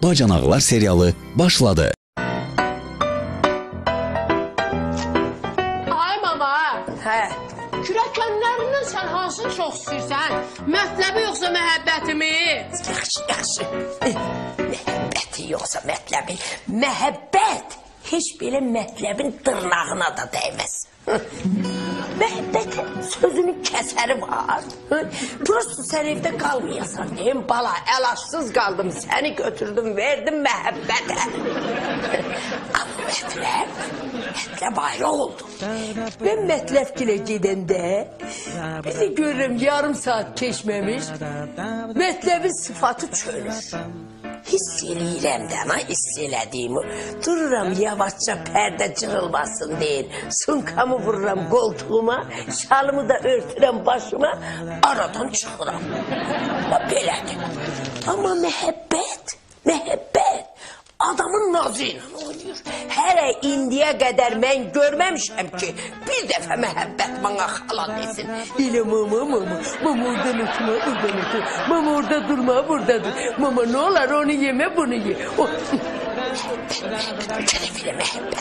Bacanaqlar serialı başladı. Ay mama. Hə. Kürəkənlərindən sən hansını çox istəyirsən? Mətləbi yoxsa məhəbbətimi? Yaxşı. Məhəbbəti yoxsa mətləbi. Məhəbbət heç belə mətləbin dırnağına da dəyməz. Məhəbbətin sözünün kəsəri var. Prosto sən evdə qalmayasan. Deyim bala, əlaçsız qaldım. Səni götürdüm, verdim məhəbbətə. Amma mətləb ayrı oldu. Ben mətləbkilə gedəndə bizi görürüm yarım saat keçməmiş. Mətləbin sıfatı çölür. Hiss eləyirəm də, hiss elədiyimi. Dururam yavaşca pərdə cırılmasın deyin. Sunkamı vururam qoltuğuma, şalımı da örtürəm başıma, aradan çıxıram. Belədir. Amma məhəbbət adamın nazı ilə oynayır. Hələ indiyə qədər mən görməmişəm ki, bir dəfə məhəbbət bana xala desin. İlə mama, oradan ötmə, buradan ötmə. Mama orada durma, burada dur. Mama ne olar onu yeme, bunu ye. Şerefine məhəbbət.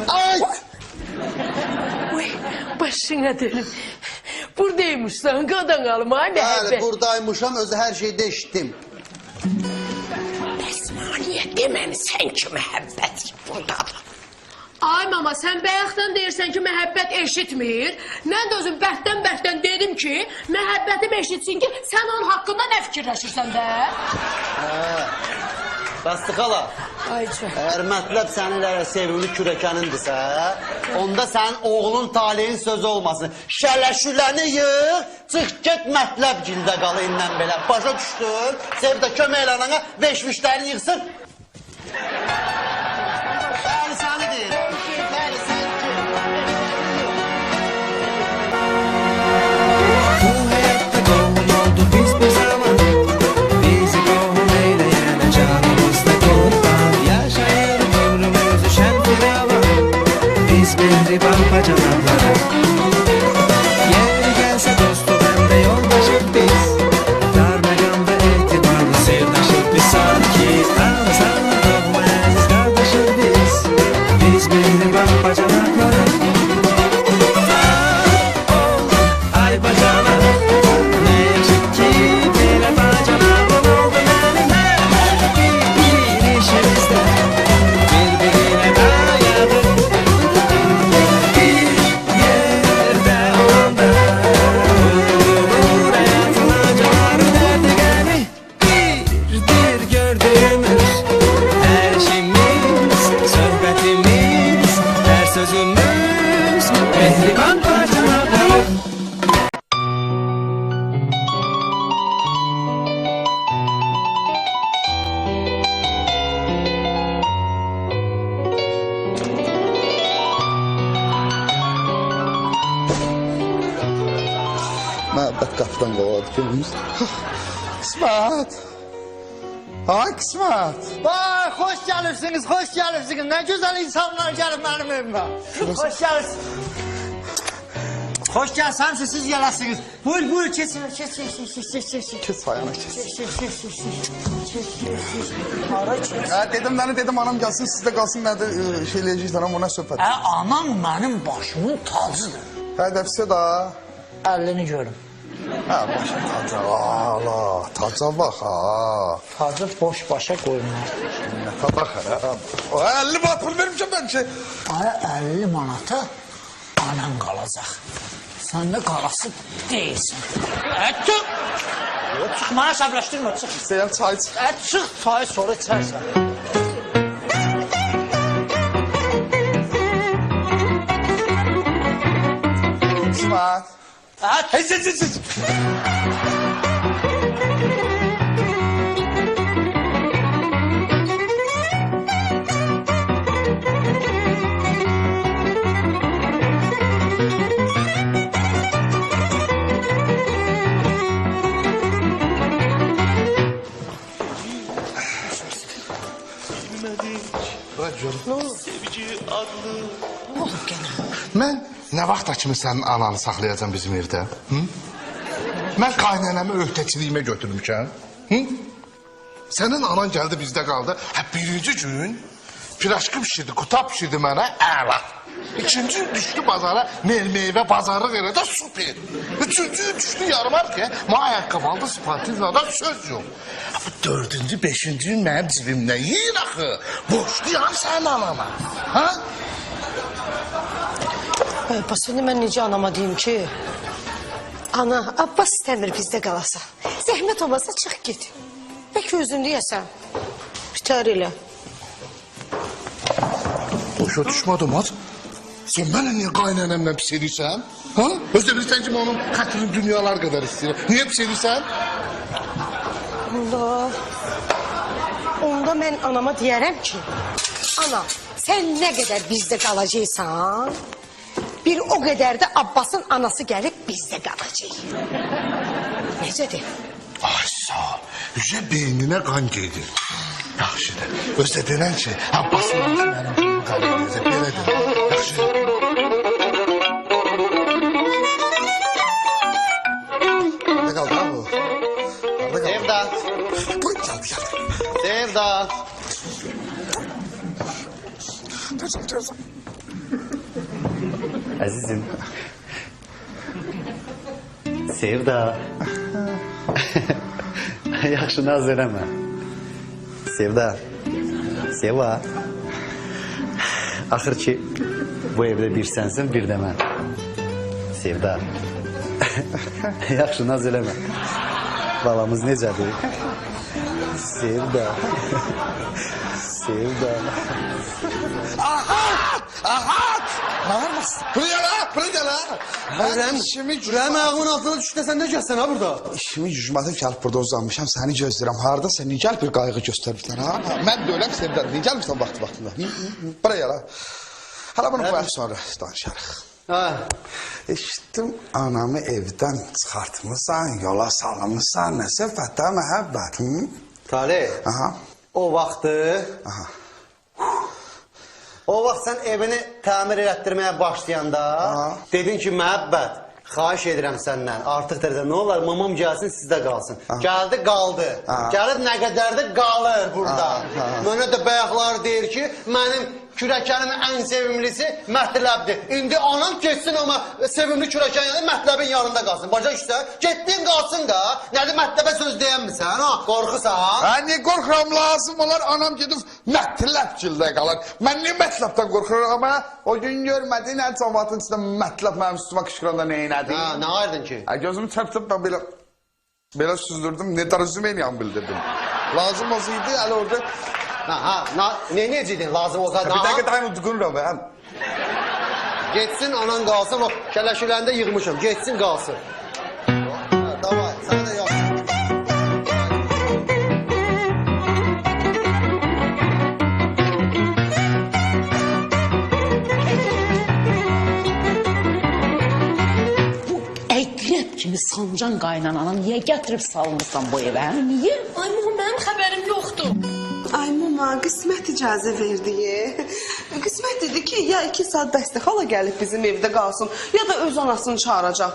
Ay! Uy, başına dönüm. Buradaymışsan, qadan alım, ay məhəbbət. Bəli, buradaymışam, özü hər şeydə eşitdim. Niye deməmisən ki, məhəbbət buradadır? Ay mama, sən bayaqdan deyirsən ki, məhəbbət eşitmir. Mən də özüm bərkdən dedim ki, məhəbbətim eşitsin ki, sən onun haqqında nə fikirləşirsən də? Bastı xala, Ayca. əgər mətləb sənin elə sevimli kürəkənindirsə, onda sənin oğlun talihin sözü olmasın. Şələşüləni yığ, çıx get mətləb gildə qalı indən belə. Başa düşdün, sev də kömək elənənə veşvişlərini yığsın. Bəli, səni deyir. Bəli, sən Bu hayatta doğum oldu biz bir zaman. Bizi doğum eyleyene canımızda kurban. Yaşayır ömrümüzü şen firava. Biz mehriban bacanaklara. Yeri gelse dostu hem de yoldaşık biz. Darmayan ve itibarlı sevdaşık biz sanki. Ağzana doğma aziz kardeşik biz. Biz mehriban bacanaklara. Ay bacanak, ne yazık ki böyle bacanak oldu benimle. Bir işimizde birbirine dayadı. Bir yerde olanda olur hayatın acıları derdi geldi. Bir gördüğümüz her işimiz, sohbetimiz, her sözümüz mehriban bacanaklar. Məhəbbət qapıdan qovaladı görmüş. Qismət. Ay Qismət. Vay, hoş gelirsiniz. Ne güzel insanlar gelin benim evime. Hoş gelirsiniz. Hoş gelseniz siz gelesiniz. Buyur kesin. Kes. Kes ayağına kes. Ara kes. Dedim anam gelsin siz de kalsın ben de şey eləyəcəksən ama bu nə söhbət? Anam benim başımın tacıdır. Hədəfsə da. 50'ni görüm. Ha başa taca. Allah taca bak ha. Tacı boş başa koymuyor. Ne tabak ha. O 50 baht pul vermişim ben şey. Aya 50 manata anan kalacak. Sen de kalası değilsin. Çık. Çık bana sablaştırma çık. İstəyən çay iç. Çık çayı sonra içersen. Qismət. Hiç. Mən nə vaxt kimi sənin ananı saxlayacam bizim evdə? Hı? Mən qaynanamı öhdəçiliyimə götürmüşəm. Hı? Senin anan geldi bizde kaldı. Ha, birinci gün piraşkı pişirdi, kuta pişirdi bana. Əla. İkinci gün düştü bazara, meyve bazarı verede süper. Üçüncü gün düştü yarımar ki, ma ayakkabı aldı, spatillada söz yok. Ha, bu dördüncü, beşinci gün benim cibimden yiyin axı. Boşlayan sen anana. Ha? Abbas, indi mən necə anama deyim ki? Ana, Abbas istəmir bizdə qalasan. Zəhmət olmasa çıx git. Bəlkə özün deyəsən. Bitər elə. Boşa düşmədim at. Sen bana niye kaynanamla pis edirsən? Ha? Özde bilirsən ki, onun xətrini dünyalar kadar istiyor. Niye pis edirsən? Onda mən anama deyərəm ki, ana, sən nə qədər bizdə qalacaqsan, bir o qədər də Abbasın anası gəlib bizdə qalacaq. Necədir? Ay sağ ol. Yüce beynine kan gelir. Yaxşıdır. Özde denən ki, Abbasın anası benim qalacaq. Belədir. Yaxşıdır. Ne kaldı ha bu? Nerede kaldı? Sevda. Bu geldi. Sevda. Azizim. Sevda. Yaxşı naz eləmə. Sevda. Seva. Axır ki bu evdə bir sənsin, bir də mən. Sevda. Yaxşı naz eləmə. Balamız necədir? Sevda. Sevda. Buraya la. Ben işimi gücüm ayağımın altına düştü sen ne gelsen ha burada? İşimi gücüm atıp gelip burada uzanmışam. Seni gözləyirəm. Harada sen niye gel bir qayğı göstəribsən ha? Mən də öləm sevdən. Niye gelmişsən vaxtında? Buraya la. Hala bunu qoyaq sonra danışarıq. Ha. Eşitdim anamı evdən çıxartmışsan, yola salmışsan. Nə söhbətdə məhəbbət? Talih. Aha. O vaxtı. Aha. O vaxt sən evini təmir elətdirməyə başlayanda dedin ki, məhəbbət, xahiş edirəm səndən. Artıq tərədə nə olar, mamam gəlsin, sizdə qalsın. Gəldi, qaldı. Gəlib nə qədər də qalır burada. Mənə də bayaqlar deyir ki, mənim kürəkənimin ən sevimlisi mətləbdir. İndi anam geçsin ama sevimli kürəkənin mətləbin yanında qalsın. Başa düşsən? Getdin qalsın da. Nədir mətləbə söz deyənmirsən? Ha? Qorxusan? Ha, niye qorxuram lazım olar? Anam gedib mətləbcildə qalar. Mən niye mətləbdən qorxuram ama o gün görmədin ən cəmatın içində mətləb mənim üstümə qışqıranda neynədi? Ha, nə ayırdın ki? Gözümü çırptım ben belə süzdürdüm. Ne tarzumeyle bildirdim. Lazım olsaydı hələ orada. Necəydin lazım olsa Bir dəqiqə dayan udqunuram ben. Getsin anan qalsın, o kələşüləndə yığmışam. Getsin qalsın. Davay, sən də yox. Əqrəb kimi sancan qaynananı niyə gətirib salmışsan bu evə? Niyə? Ay, mənim xəbərim yoxdur. Ay mama, qismət icazə verdi. Qismət dedi ki, ya 2 saat Bəstə xala gəlib bizim evdə qalsın, ya da öz anasını çağıracaq.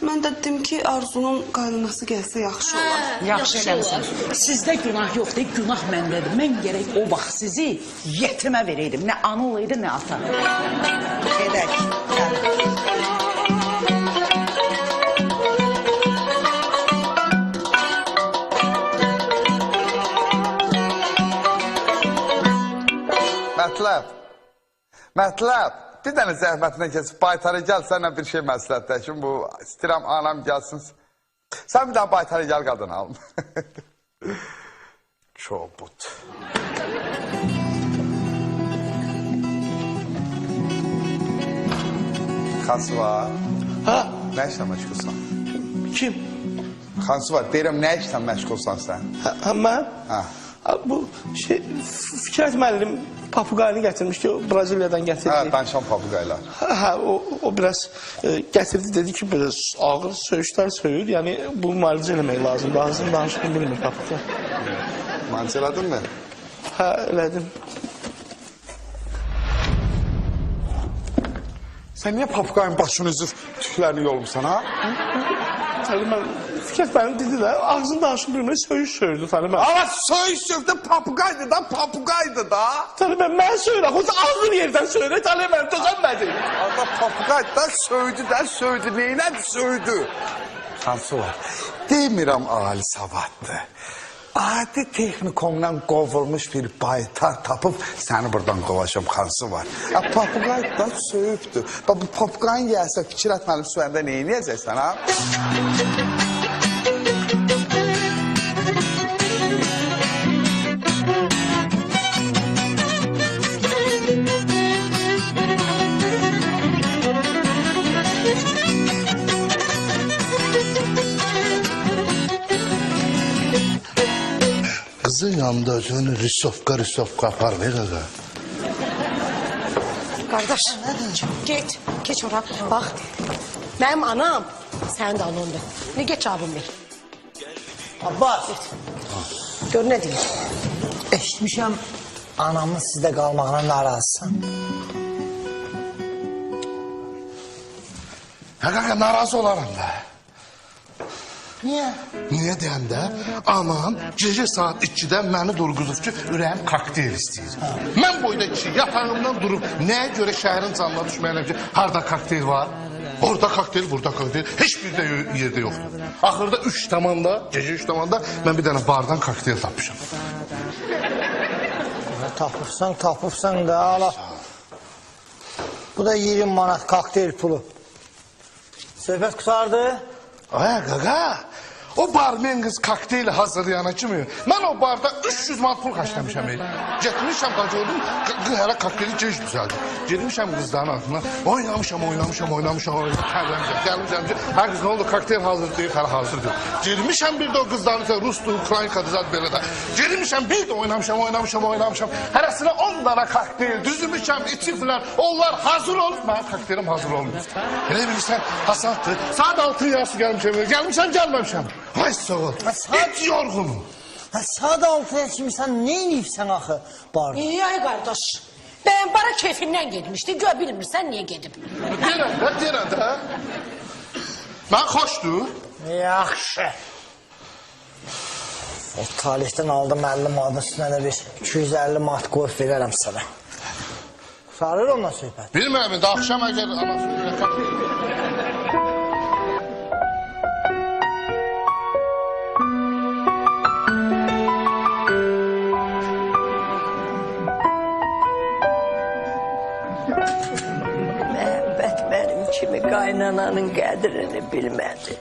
Mən də dedim ki, Arzunun qaynanası gəlsə yaxşı olar. Yaxşı eləmsən. Sizdə günah yoxdur, günah məndədir. Mən gərək o vaxt sizi yetimə verəydim. Nə ana olaydı, nə ata. Gedək. Mətləb, bir dənə zəhmətinə keçib baytarı gəl, sənlə bir şey məsləhətləşim, bu istirəm anam gəlsin. Sən bir dənə baytarı gəl qadın alım. Çobut. Xansı var. Ha? Nə işlə məşğulsan? Kim? Xansı var, deyirəm nə işlə məşğulsan sən? Ha, mən? Ha. Bu şey, Fikrət müəllim papuqayını gətirmişdi, Braziliyadan gətirdi. Ha, danışan papuqaylar. Ha, o biraz gətirdi, dedi ki, biraz ağır söyüşlər söyür, yəni bu müalicə eləmək lazımdır. Ağzını danışmayı bilmir papuqa. Müalicə elədin mi? Ha, elədim. Sən niyə papuqayın başını üzür tüklərini yolmuşsan, ha? Təlimən, Fikret mənim dedi də, ağzını danışıb bilmə, söyüş Təlimən. Ama söz de papugaydı da, papugaydı da. Təlimən, mən söylə, xudda ağzın yerdən söylə, Təlimən, dözənmədi. Ama papugaydı da, söydü, neylədi, söydü. Şansı var. Demirəm ali savaddı. Adi texnikomdan qovulmuş bir baytar tapıb səni buradan qovacam xansı var. Papugay da söyübdür. Bu papugayın gəlsə fikir etməlim süəndə neynəyəcəksən ha? Kızın yanında özünü risofka apar ver aga. Qardaş, get, keç ora. Bax, mənim anam sənin də anandır. Ne get cavabını ver. Abbas, Gör nə deyir. eşitmişəm anamın sizdə qalmağına narazısan. Ha kanka narazı olaram da. Niyə? Niye deyəndə anan gece saat 2'də məni durğuzub ki, ürəyim kokteyl istəyir. Mən boyda kişi yatağımdan durub nəyə görə şəhərin canına düşməyələm ki, harda kokteyl var? Orada kokteyl, burada kokteyl, heç bir də yerdə yoxdur. Axırda 3 tamamda, gece 3 tamamda mən bir dənə bardan kokteyl tapmışam. Tapıbsan da ala. Bu da 20 manat kokteyl pulu. Söhbət qutardı. Ay gaga, o barmen kız kokteyli hazırlayana kimi, mən o barda 300 manat pul xərcləmişəm. Getmişəm, gördüm, hələ kokteyli gec düzəldi. Getmişəm qızların altına, oynamışam, gəlmişəm. Hər qız nə oldu, kokteyl hazır deyir, hələ hazır deyir. Girmişəm bir də o qızların içində, Rusdur, Ukraynikadır, zat belə də. Girmişəm, bir də oynamışam. Hərəsinə 10 dana kokteyl, düzmüşəm, içiblər, onlar hazır olub, mənim kokteylim hazır olmuyor. Elə bilirsən, Hasandır, saat 6 yarısı gəlmişəm. Ay sağ ol, hiç yorgunum. Saat 6'ya kimi sən ne iniyibsən axı barda? Ay qardaş, ben bara kefindən getmişdi. Gör bilmirsən niyə gedib. Deyirəm də. Mən xoşdur. Yaxşı. O talihdən aldım 50 manatın üstünə də bir 250 manat qoyub verərəm sənə. Sarır onunla söhbət. Bilmirəm, indi axşam əgər anasını ürəkəm. Məhəbbət mənim kimi qaynananın qədrini bilmədi.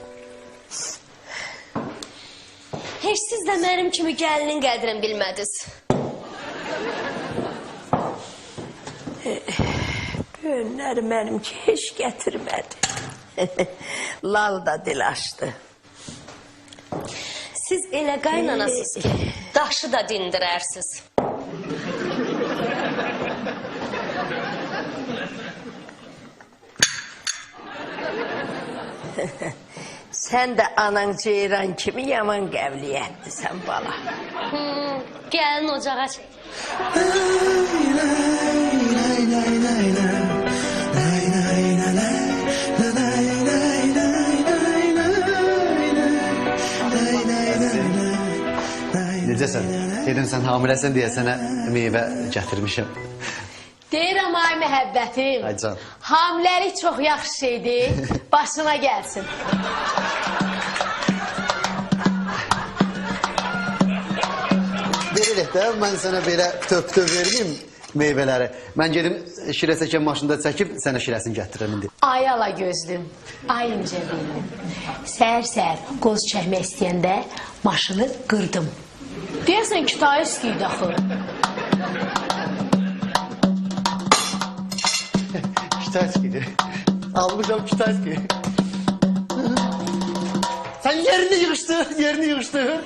Heç siz də mənim kimi gəlinin qədrini bilmədiniz. Bu önləri mənimki heç gətirmədi. Lal da dil açdı. Siz elə qaynanasınız ki, daşı da dindirərsiz. Sən də anan ceyran kimi yaman qəvliyyətlisən bala. Gəlin ocağa çək. Necəsən? Dedim sən hamiləsən deyə sənə meyvə gətirmişəm. Deyirəm ay məhəbbətim. Ay can. Hamiləlik çox yaxşı şeydir. Başına gəlsin. Belə də mən sənə belə töp-töp verməyim meyvələri. Mən gedim şirə çəkən maşında çəkib sənə şirəsini gətirirəm indi. Ay ala gözlüm, ay incə benim. Səhər-səhər qoz çəkmək istəyəndə maşını qırdım. Deyəsən kitayı istəyirdi axı. Kitayski. Almışam Kitayski. Sen yerini yığıştır.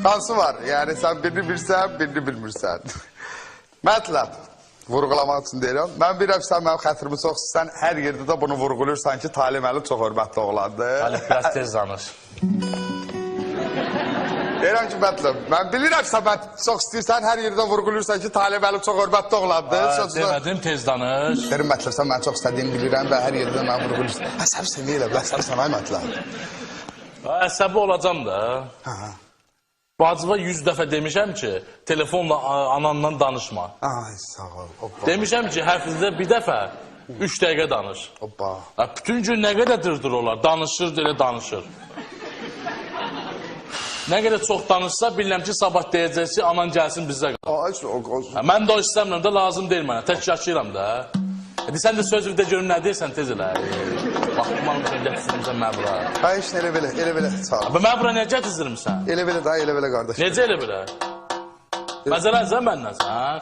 Hansı var? Yani sen birini bilsən, birini bilmirsən. Mətlab, vurğulamaq üçün deyirəm. Mən bilirəm sən mənim xətrimi çox istəyirsən, hər yerdə də bunu vurğulursan ki, Talib müəllim çox hörmətli oğlandır. Talib biraz tez danış. Deyirəm ki, mətləb, mən bilirəm sən çox istəyirsən, hər yerdə vurğulursan ki, Talib müəllim çox hörmətli oğlandır. Demədim, tez danış. Deyirəm mətləb, sən mən çox istədiyimi bilirəm və hər yerdə mən vurğulursan. Əsəbi sən elə, əsəbi ay mətləb. Əsəbi olacam da. Bacıva 100 dəfə demişəm ki, telefonla ananla danışma. Ay, sağ ol. Demişəm ki, həftədə bir dəfə 3 dəqiqə danış. Bütün gün nə qədər dırdır olar, danışır, elə danışır. Nə qədər çox danışsa, bilirəm ki, sabah deyəcək ki, anan gəlsin bizdə qalır. Mən də o istəmirəm də, lazım deyil mənə, tək yaşayıram da. Sən də söz də görün nə deyirsən, tez elə. Baxmalımsan, gətirsinimsən mən bura. Ay, işin elə belə, sağ ol. Mən bura nə gətirsinimsən? Elə belə, qardaş. Necə elə belə? Məzələnsən məndən sən?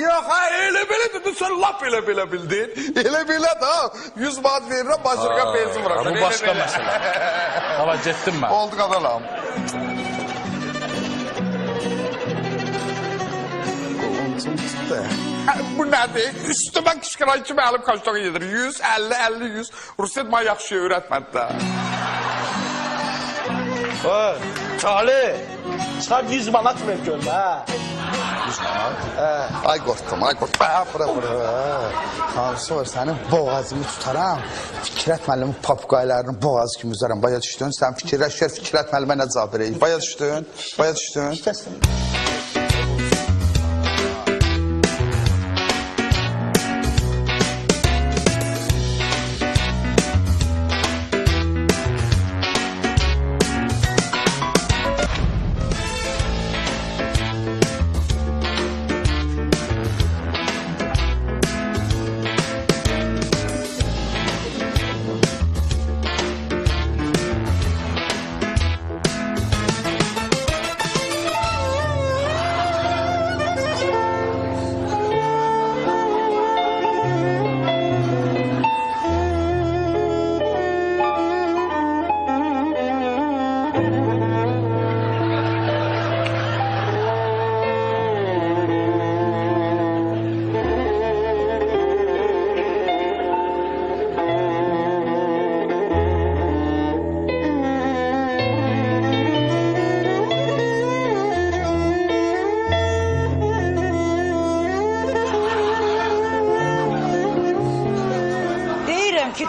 Yox, elə belə dedin, sən lap elə bildin. Elə belə da, 100 manat verirəm, başırqa benzin vurarsan. Bu başqa məsələ. Hava, getdim mən. Oldu qadalam. Bu nədir? Üstümə qışqıran kimi əlim kaçtağı yedir. 100, 50, 50, 100. Rusiyyət mənə yaxşı şey öyrətmədi də. Çağlı, çıxar 100 manat ver görmə, hə? 100 manat? Ay qorxdum. Bura. Hansı var, sənin boğazını tutaram. Fikrət müəllimin papqaylarının boğazı kimi üzərəm. Baya düşdün, sən fikirləşər, Fikrət müəllimə nə cavab verəyik? Baya düşdün.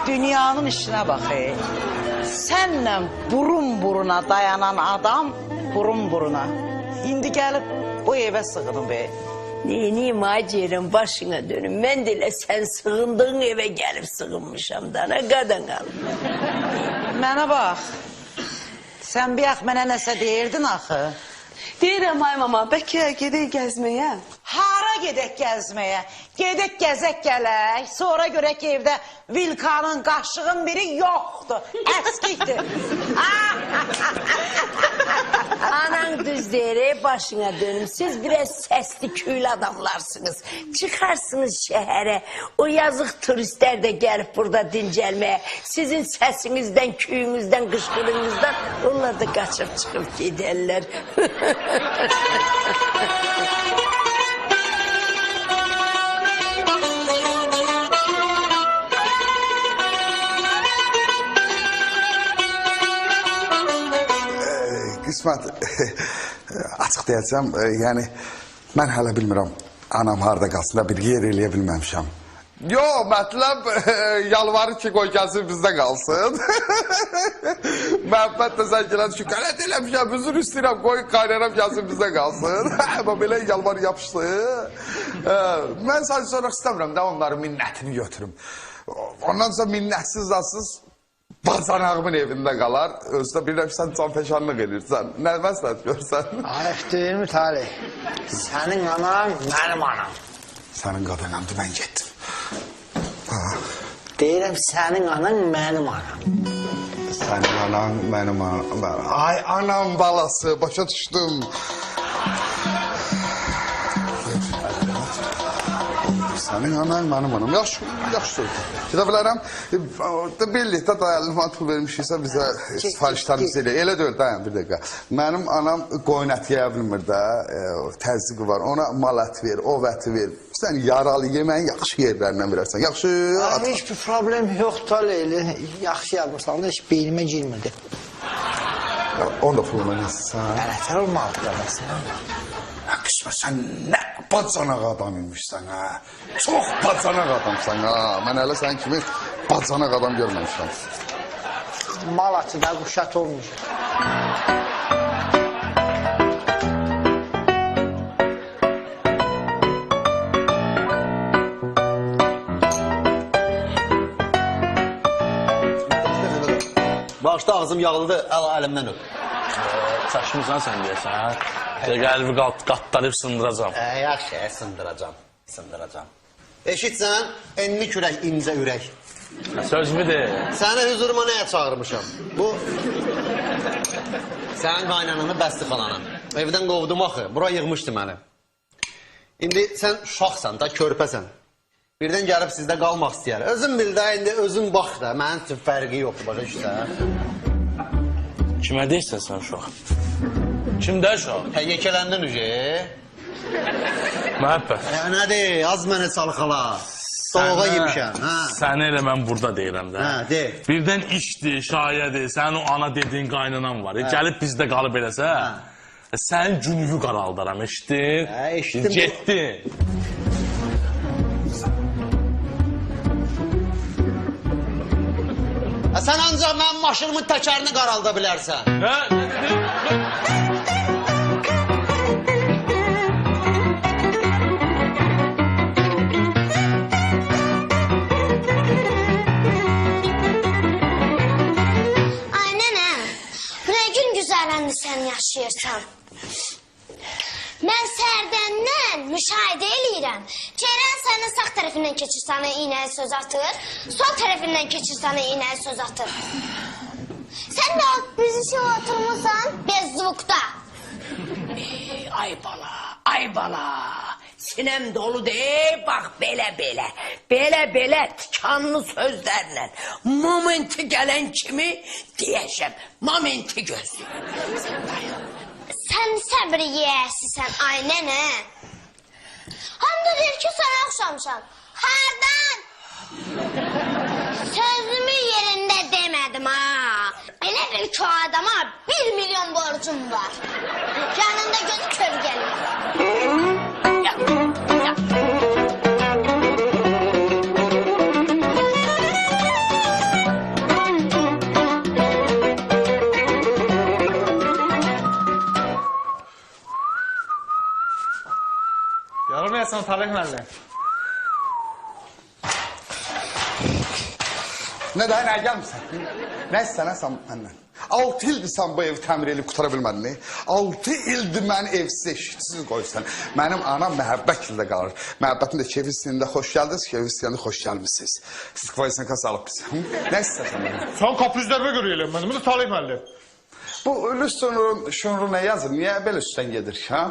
Dünyanın işine bak. Senle burun buruna dayanan adam burun buruna. İndi gelip bu eve sığınım be. Neyim acıyırım başına dönüm. Ben de sen sığındığın eve gelip sığınmışam da ne kadar al. Mənə bax. Sen bir ax mənə nəsə deyirdin axı. Deyirəm ay mama, bəlkə gedək gəzməyə. Hara gedək gəzməyə? Gedək gəzək gələk. Sonra görək ki, evdə Vilkanın qaşığın biri yoxdur. Əskikdir. Anan düz deyir, başına dönüm. Siz biraz sesli küylü adamlarsınız. Çıkarsınız şehre. O yazık turistler de gelip burada dincəlmeye. Sizin sesinizden, küyünüzden, kışkırığınızdan onlar da kaçıp çıkıp giderler. Qismət, açıq deyəcəm, yəni, mən hələ bilmirəm, anam harada qalsın da bir yer eləyə bilməmişəm. Yox, mətləb, yalvarır ki, qoy gəlsin bizdə qalsın. Məhəbbət də sən gələn ki, qələt eləmişəm, üzür istəyirəm, qoy qaynanam gəlsin bizdə qalsın. Amma belə yalvar yapışdı. Mən sadəcə soraq istəmirəm də onların minnətini götürüm. Ondan sonra minnətsiz zasız, bacanağımın evində qalar, özdə bilirəm ki, sən canfəşanlıq edirsən. Nə məsləhət görsən? Arif deyil mi Talih? Sənin anan, mənim anam. Sənin qadınamdı, mən getdim. Deyirəm, sənin anan, mənim anam. Sənin anan, mənim anam. Ay, anam balası, başa düşdüm. səni, ha, mənim anam. Yaxşı sözdür. Gedə bilərəm, birlikdə dayalma pul vermişiksə bizə sifarişlərimiz elə deyil, dayan bir dəqiqə. Mənim anam qoyun əti yeyə bilmir də, təzyiqi var, ona mal əti ver, ov əti ver. Sən yaralı yeməyin yaxşı yerlərindən verərsən, yaxşı... Heç bir problem yoxdur, Leyli. Yaxşı yazmışsan da heç beynimə girmirdi. Onu da puluna nəsən? Qələtər olmalıdır məsələn. Qismə, sən nə bacanaq adam imişsən, ha? Çox bacanaq adamsan, ha? Mən hələ sən kimi bacanaq adam görməmişəm. Mal atı da quşat olmuş. Başda ağzım yağlıdır, əlimdən öp. Çaşmırsan sən deyəsən. Qəlbi qatlayıb sındıracam. Yaxşı, sındıracam. Eşitsən, enli kürək, incə ürək. Sözümü de. Səni huzuruma nəyə çağırmışam? Bu... Sənin qaynananı bəsti xalanın. Evdən qovdum axı, bura yığmışdı məni. İndi sən uşaqsan da, körpəsən. Birdən gəlib sizdə qalmaq istəyər. Özün bil də, indi özün bax da, mənim üçün fərqi yoxdur, başa düşsən. Kimə deyirsən sən uşaq? Kimdə uşaq? Yekələndin ücə. Məhəbbət. Nədir, az mənə çalxala. Soğuğa yemişəm. Səni elə mən burada deyirəm də. De. Birdən işdir, şayədir, sənin o ana dediyin qaynanan var. Gəlib bizdə qalıb eləsə, sənin günüyü qaraldaram, eşitdin? Eşitdim. Getdin. Sən ancaq mənim maşınımın təkərini qaralda bilərsən. Ay nənə, bu nə gün güzəlləndi sən yaşayırsan. Mən sərdəndən müşahidə eləyirəm. Ceyran sənin sağ tərəfindən keçir, sana iynəyə söz atır. Sol tərəfindən keçir, sana iynəyə söz atır. Sən də bizim oturmuşsan Bezdukda. Ay bala. Sinem dolu de, bax belə. Belə tikanlı sözlərlə. Momenti gələn kimi deyəşəm. Momenti gözləyəm. Sən dayan. Sən səbri yiyəsisən, ay nənə. Hamda deyir ki, sana oxşamışam. Hardan? Sözümü yerində demədim, ha. Belə bil ki, o adama 1 milyon borcum var. Yanında gözü kölgəli. Yarılmayasın Talih müəllim. Nə gəlmirsən? Nə istənəsən məndən? 6 ildir sən bu evi təmir edib qutara bilmədin. 6 ildir məni evsiz eşitsiz qoysan. Mənim anam məhəbbət ildə qalır. Məhəbbətin də keyfi istəyində xoş gəldiniz, keyfi istəyəndə xoş gəlmişsiniz. Siz kvoysanka salıb biz. Nə istəsən məndən? Son kaprizlərə görə eləmədin, bu da Talih müəllim. Bu ölü şunru nə yazır? Niyə belə üstdən gedir, ha?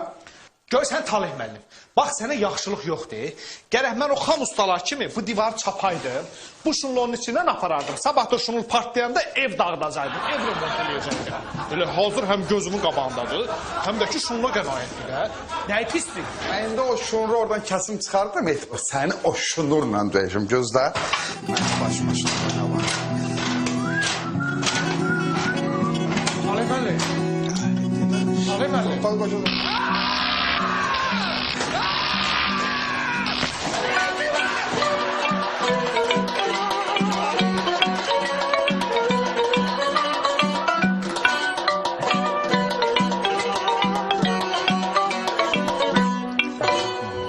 Gör sən Talih müəllim. Bax sənə yaxşılıq yoxdur. Gərək mən o xam ustalar kimi bu divarı çapaydım. Bu şunluğun içindən aparardım. Sabah da şunul partlayanda ev dağıdacaqdım. Ev remont eləyəcəkdim. Elə hazır həm gözümün qabağındadır, həm də ki şunluğa qənaətdir də. Nəyi pisdir? İndi o şunru oradan kəsim çıxardım. Səni o şunurla döyəcəm. Gözlə. Başıma şunur. Talih müəllim. Talih müəllim.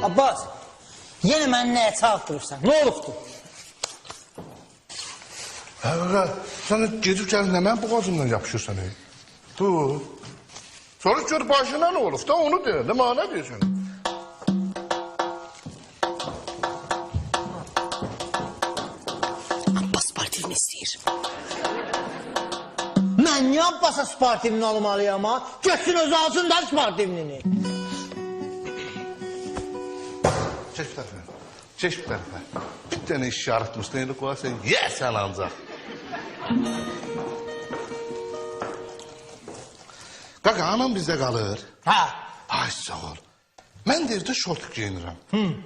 Abbas, yenə məni nəyə çağırtırırsan? Nə olubdur? Hə, sən gedib gəlin, nə mən bu qazından yapışırsan? Bu. Sonra gör başına nə olub da onu deyən də mənə deyirsən. Abbas sportivini istəyir. Mən niyə Abbas'a sportivini almalıyam ha? Götün özü alsın da sportivini. Çək bir tərəfə. Çeş bu tarafa. Bir tane iş yaratmışsın, eli koyarsan yersen ancak. Kaka, anam bizde kalır. Ha. Ay sağ ol. Ben derdi şort giyinirim.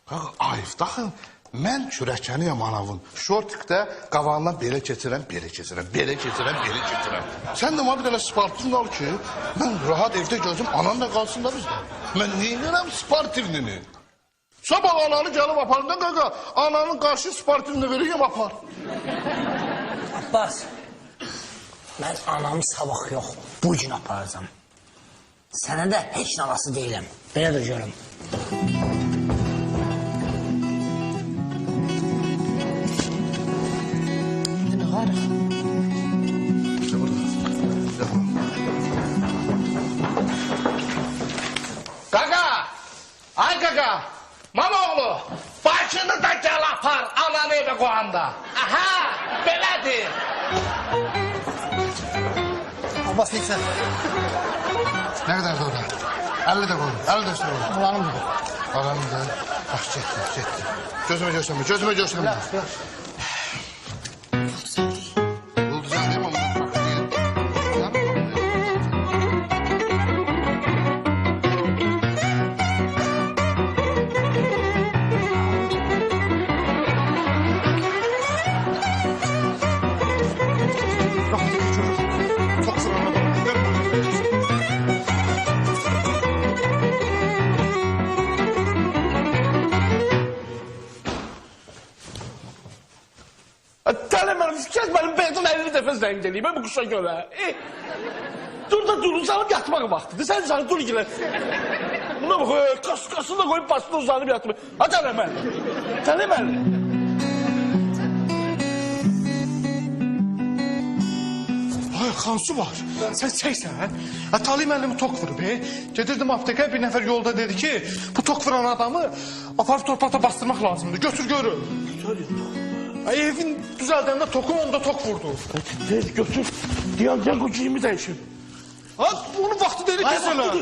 Kaka, ayıf daxın. Mən kürəkəniyəm anavın. Şortikdə qavağından belə keçirəm, belə keçirəm, belə keçirəm, belə keçirəm. Sən də bir dənə sportivini al ki, mən rahat evdə gözüm, anan da qalsın da bizdə. Mən neyinirəm sportivini? Sabah ananı gəlib aparında qaqa, ananın qarşı sportivini vereyim apar. Abbas, mən anamı sabah yox, bu gün aparacağım. Sənə də heç nalası deyiləm. Belə də görüm. Qaqa! Ay qaqa! Manoğlu! Başını da gəl apar ananı evə qoyanda. Aha! Belədir. Abbas neysən? Ne kadar da orada? 50 de koy, 50 de üstüne koy. Ulanım da. Aranım da. Bak çekti. Gözüme gösterme. Bulduzan değil mi ama? Çok sıraladım. Kes benim beyazın 50 defa zəng eləyim bu quşa görə. Dur da uzanıb yatmaq vaxtıdır. Sən dur gilə. Buna bax, kasını da koyup başına uzanıb yatmaq. Ha Tələməli. Ay Xansu var. Sen çəksən. Talih müəllimi tok vurub. Gedirdim aptekə bir nəfər yolda dedi ki, bu tok vuran adamı aparıb torpaqda bastırmaq lazımdır. Götür görün. Ay evin düzəldəndə toku onda tok vurdu. Tez götür. Diyan o giyimi dəyişim. Ha bunun vaxtı deyil ki sana.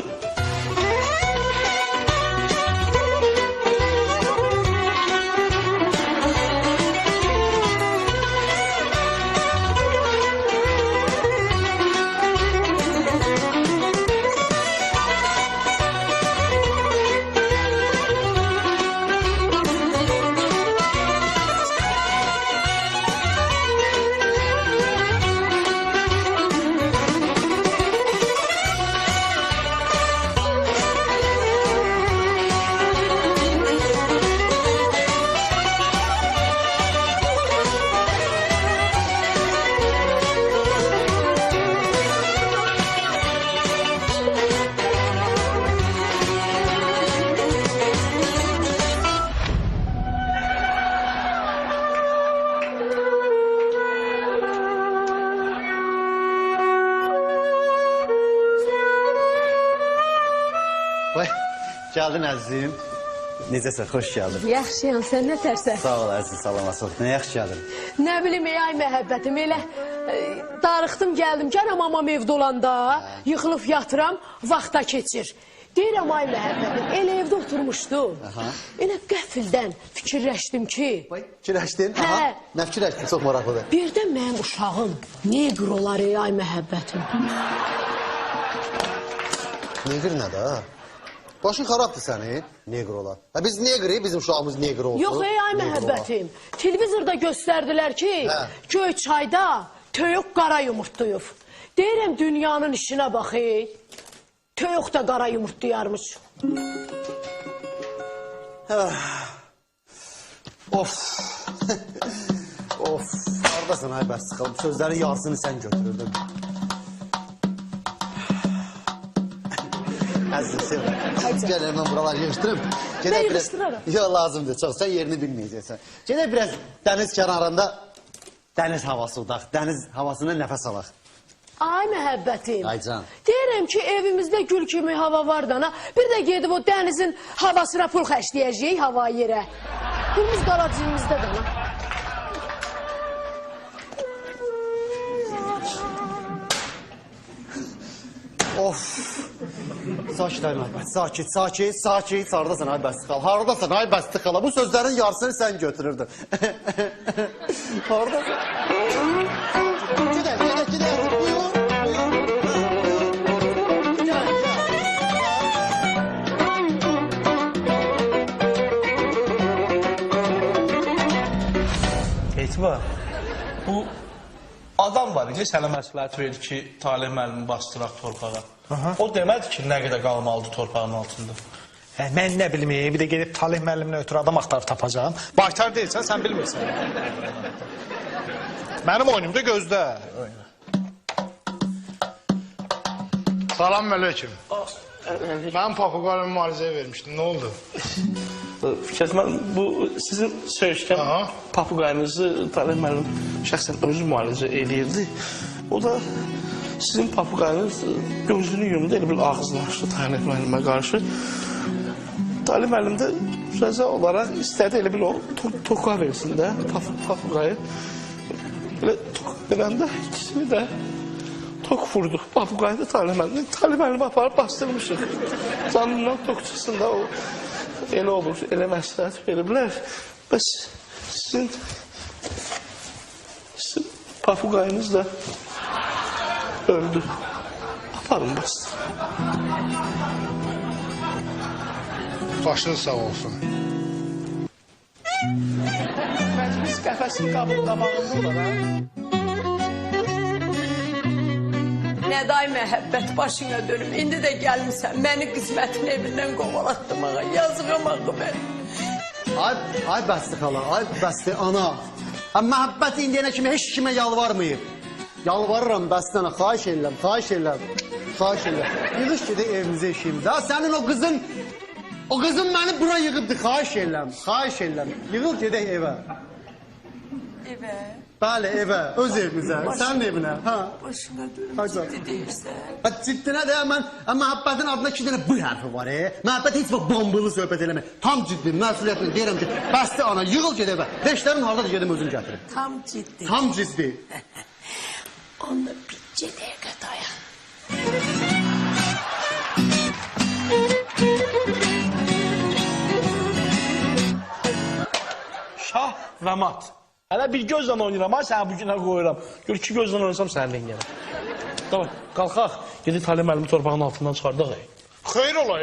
Vay, geldin əzizim. Necəsən, xoş gəldin. Yaxşıyam, sən nə tərsən? Sağ ol əziz, salamasın. Nə yaxşı gəldin. Nə bilim, ay məhəbbətim, elə darıxdım gəldim. Gənəm amam evdə olanda, yıxılıb yatıram, vaxta keçir. Deyirəm, ay məhəbbətim, elə evdə oturmuşdum. Elə qəfildən fikirləşdim ki... Fikirləşdin? Hə. Nə fikirləşdin, çox maraqlıdır. Birdən mənim uşağım negr olar, ay məhəbbətim. Negr nədir, ha? Başın xarabdır sənin, negr olan. Biz negri, bizim uşağımız negr olsun. Yox, ay məhəbbətim. Televizorda göstərdilər ki, Göyçayda töyük qara yumurtlayıb. Deyirəm, dünyanın işinə bax, töyük da qara yumurtlayarmış. Of. Of. Haradasın, ay bəs sıxılım. Sözlərin yarısını sən götürürdün. Əzizim, sevmə. Gəl, mən buraları yığışdırım. Nə yığışdıraram? Yox, lazımdır, çox. Sən yerini bilməyəcəksən. Gedək biraz dəniz kənarında dəniz havası udaq. Dəniz havasına nəfəs alaq. Ay məhəbbətim. Ay can. Deyirəm ki, evimizdə gül kimi hava var da, bir də gedib o dənizin havasına pul xərcləyəcəyik hava yerə. Pulumuz qaracığımızda da. Of. Sakit ay Məhəbbəd, sakit. Haradasan ay bəsti xala, haradasan ay bəsti xala. Bu sözlərin yarısını sən götürürdün. Haradasan? Gedək. Etibar, bu adam var ki, sənə məsləhət verir ki, Talih müəllimi bastıraq torpağa. O demədi ki, nə qədər qalmalıdır torpağın altında. Mən nə bilim, bir də gedib Talih müəlliminə ötürü adam axtarıb tapacağım. Baytar deyilsən, sən bilmirsən. Mənim oyunumda gözdə. Salam aleyküm. Mən papuqayla müalicəyə vermişdim. Nə oldu? Fikret müəllim, bu sizin söyüşkən papuqayınızı Talih müəllim şəxsən özü müalicə eləyirdi. O da sizin papuqayınız gözünü yumdu, elə bir ağzını açdı Talih müəllimə qarşı. Talih müəllim də rəza olaraq istədi elə bir o toka versin də papuqayı. Elə tok verəndə ikisini də tok vurduq. Papuqayı da Talih müəllim. Talih müəllimi aparıb bastırmışıq. Canından tok çıxsın da o elə olur, elə məsləhət veriblər. Bəs sizin papuqayınız da öldü. Aparın bastır. Başın sağ olsun. Biz qəfəsin qabağında olar, ha? Nəday məhəbbət başına dönüm. İndi də gəlmişsən, məni qismətin evindən qovalatdırmağa. Yazığım ağı mən. Ay bəsti xala, ay bəsti ana. Məhəbbət indiyənə kimi heç kimə yalvarmayıb. Yalvarıram bəsti ana, xahiş edirəm. Yığış gedək evimizə işimizə. Sənin o qızın məni bura yığıbdır, xahiş edirəm. Yığıl gedək evə. Evə? Bəli, evə, öz evimizə, sənin evinə. Başına dönüm, ciddi deyirsən. Ciddi nədir? Məhəbbətin adına 2 dənə B hərfi var. Məhəbbət heç vaxt bombulu söhbət eləmir. Tam ciddi, məsuliyyətli deyirəm ki, bəsti ana, yığıl gedək evə. Beşlərin haradadır, gedim özüm gətirim. Tam ciddi. Onunla bir dəqiqə dayan. Şah və mat. Hələ bir gözlə oynayıram, ha, səni bu günə qoyuram. Gör, 2 gözlə oynasam sənin rengənə. Davay, qalxaq. Gedib Talih müəllimi torpağın altından çıxardaq. Xeyr ola,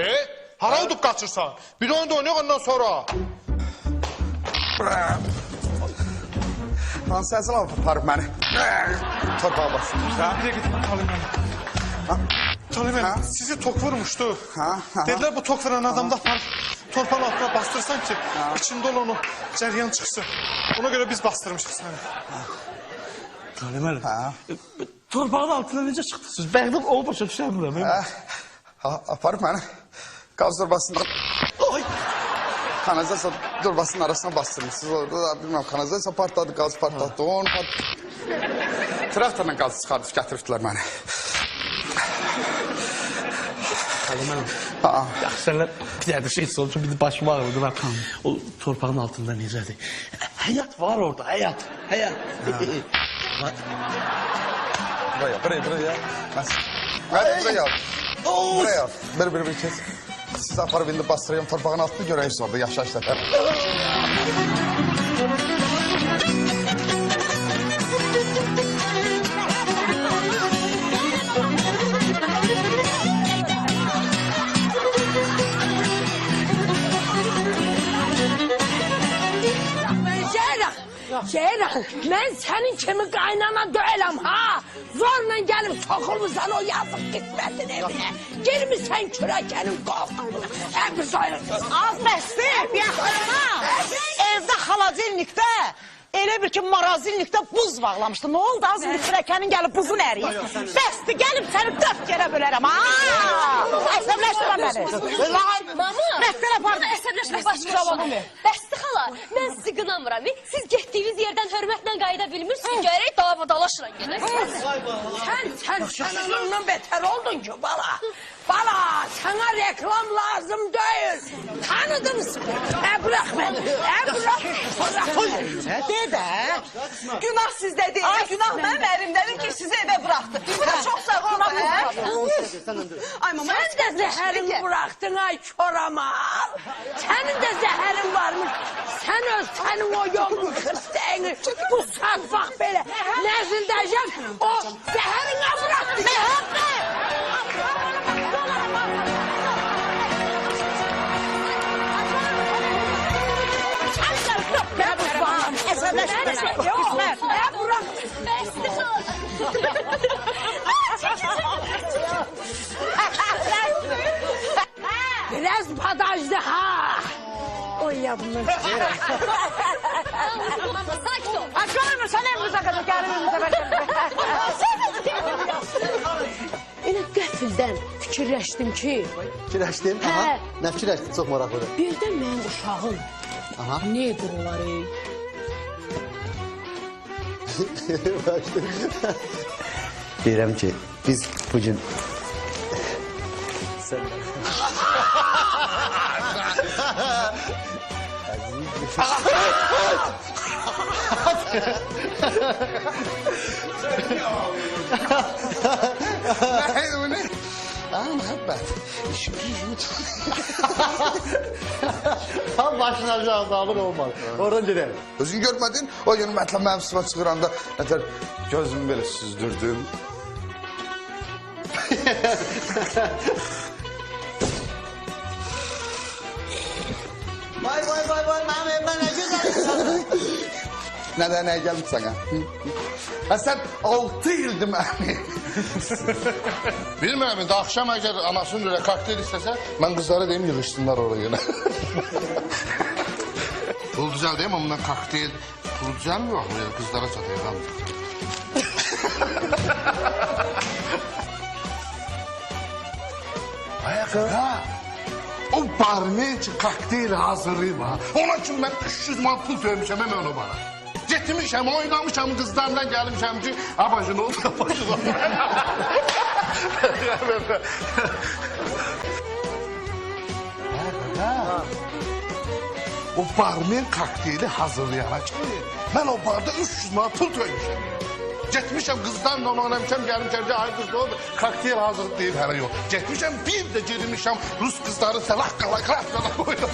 hara udub qaçırsan? Bir oyun da oynayaq ondan sonra. Hansı əsəl aparıb məni? Torpağa basırmışlar. Bir dəqiqə, Talih müəllim. Talih müəllim, sizi tok vurmuşdu. Dedilər bu tok veren adamda torpağın altına bastırsan ki, içində olan o cəryan çıxsın. Ona görə biz bastırmışıq səni. Talih müəllim, torpağın altına necə çıxdınız? Bəxtim o başa düşəmirəm. Aparıb məni qaz torbasında... Kanalizasiya torbasının arasına bastırmışsınız. Orada bilmem kanalizasiya partladı, qaz partladı, onu partladı. Traktorla qazı çıxardıb gətiribdilər məni. Talih müəllim, yaxşı sənlər bir dərdə şey soruşum, bir də başım ağrıdı. O torpağın altında necədir? Həyat var orada, həyat. Buraya. Buraya. Bir kes. Siz aparıb indi bastırayım torpağın altını görəyiz orada yaşayışlar. Ceyran, mən sənin kimi qaynana döyələm, ha? Zorla gəlib soxulmuşsan o yazıq qismətin evinə. Girmişsən kürəkənin qoltuğuna. Həbis ayırsın. Az bəsdi, evdə xalacilnikdə elə bir ki marazilnikdə buz bağlamışdı. Nə oldu? Az indi kürəkənin gəlib buzun əriyir. Bəsdi, gəlib səni 4 yerə bölərəm, ha? Əsəbləşdirəm məni. Mama, Rəhbər apardı. əsəbləşmək başlayır. Bəsdi xala, mən sizi qınamıram. Siz getdiyiniz yerdən hörmətlə qayıda bilmirsiniz. Gərək dava-dalaşla gedəsiniz. Sən ondan betər oldun ki, bala. Bala, sana reklam lazım değil. Tanıdın mı? Bırak beni. Bırak. De də. Günah sizdə deyil. Günah mənim əlimdədir ki, sizi evə buraxdı. Çox sağ ol. Ay mama. Sen de zəhərini bıraktın ay çoramal. Senin de zəhərin varmış. Sen öz senin o yolun kırstığını bu saat bak böyle. Nezindəcəm o zəhərinə bıraktı. Məhəbbət. Ben bırakmam. Əsəbləşmə. Yok. Ben bırak. Bəsdi xala. Biraz badajdı ha. Oy yavrum. Mama sakit ol. Açılır sen evimize kadar gelin evimize kadar. Elə qəfildən fikirləşdim ki, Fikirləşdin? Hə. Aha. Nə fikirləşdin? Çox maraqlıdır. birdən mənim uşağım Aha. ne dururlar ey? Deyirəm ki, biz bugün... Sen... Neydi bu ne? Aa, muhabbet. Tam başına bir azabın olmaz. Oradan gidelim. Özün görmedin, o gün mətlə mənim sıfa çıxıranda nətər gözümü belə süzdürdüm. Vay vay vay vay, mənim evimə nə güzel insan. Nədən nə gəlib sənə? Ha sən 6 ildir mənim. Bilmirəm, indi axşam əgər anasının ürə kokteyl istəsə, mən qızlara deyim yığışsınlar oraya yenə. Pul düzəl deyim, amma mən kokteyl pul düzəlmir bax, buraya qızlara satayım. Ayağa. O barmen için kokteyli hazırlayayım ha. Ona için ben 300 man pul vermişim hemen onu bana. Getmişəm, oynamışam kızlardan gelmişəm ki, abajın oldu, abajın oldu. O barmen kokteyli hazırlayana ki, ben o barda 300 man pul vermişim. Getmişəm qızlarla oynamışam, gəlmişəm ki, ay qız ne oldu? Kokteyl hazır deyib hələ yox. Getmişəm, bir də girmişəm, Rus qızları salak kalak koyuyor.